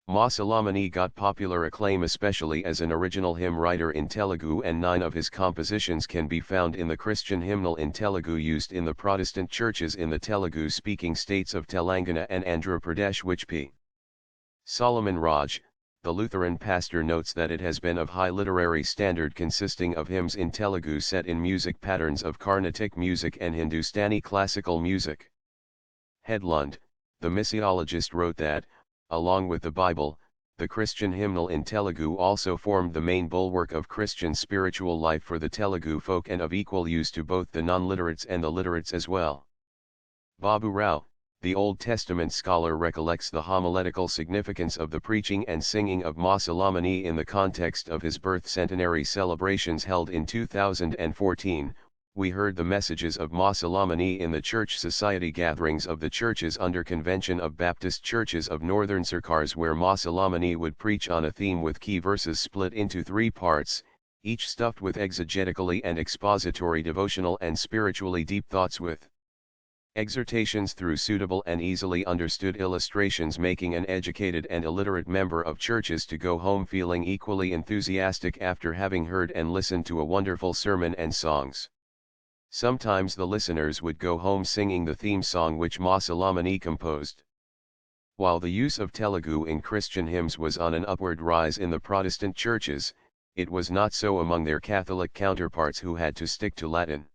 Masilamani got popular acclaim especially as an original hymn writer in Telugu, and 9 of his compositions can be found in the Christian hymnal in Telugu used in the Protestant churches in the Telugu-speaking states of Telangana and Andhra Pradesh, which P. Solomon Raj, the Lutheran pastor, notes that it has been of high literary standard, consisting of hymns in Telugu set in music patterns of Carnatic music and Hindustani classical music. Hedlund, the missiologist, wrote that, along with the Bible, the Christian hymnal in Telugu also formed the main bulwark of Christian spiritual life for the Telugu folk and of equal use to both the non-literates and the literates as well. Babu Rao, the Old Testament scholar, recollects the homiletical significance of the preaching and singing of Masilamani in the context of his birth centenary celebrations held in 2014. We heard the messages of Masilamani in the Church Society gatherings of the churches under Convention of Baptist Churches of Northern Sarkars, where Masilamani would preach on a theme with key verses split into 3 parts, each stuffed with exegetically and expository devotional and spiritually deep thoughts, with exhortations through suitable and easily understood illustrations, making an educated and illiterate member of churches to go home feeling equally enthusiastic after having heard and listened to a wonderful sermon and songs. Sometimes the listeners would go home singing the theme song which Masilamani composed. While the use of Telugu in Christian hymns was on an upward rise in the Protestant churches, it was not so among their Catholic counterparts, who had to stick to Latin.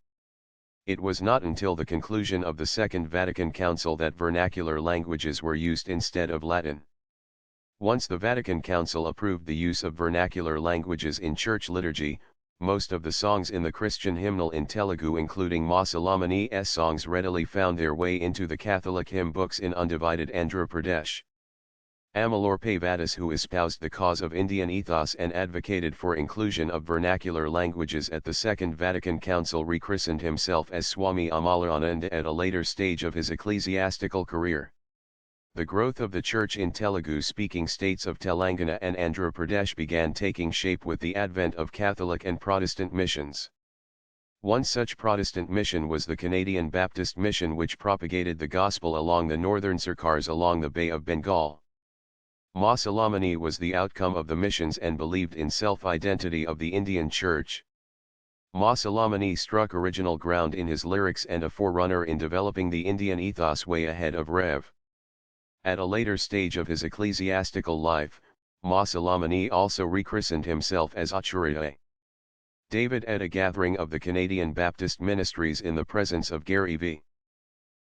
It was not until the conclusion of the Second Vatican Council that vernacular languages were used instead of Latin. Once the Vatican Council approved the use of vernacular languages in church liturgy, most of the songs in the Christian hymnal in Telugu, including Masilamani's songs, readily found their way into the Catholic hymn books in undivided Andhra Pradesh. Amalur Pavadas, who espoused the cause of Indian ethos and advocated for inclusion of vernacular languages at the Second Vatican Council, rechristened himself as Swami Amalarananda at a later stage of his ecclesiastical career. The growth of the church in Telugu-speaking states of Telangana and Andhra Pradesh began taking shape with the advent of Catholic and Protestant missions. One such Protestant mission was the Canadian Baptist Mission, which propagated the gospel along the northern Sarkars along the Bay of Bengal. Masilamani was the outcome of the missions and believed in self-identity of the Indian Church. Masilamani struck original ground in his lyrics and a forerunner in developing the Indian ethos way ahead of Rev. At a later stage of his ecclesiastical life, Masilamani also rechristened himself as Acharya David at a gathering of the Canadian Baptist Ministries in the presence of Gary V.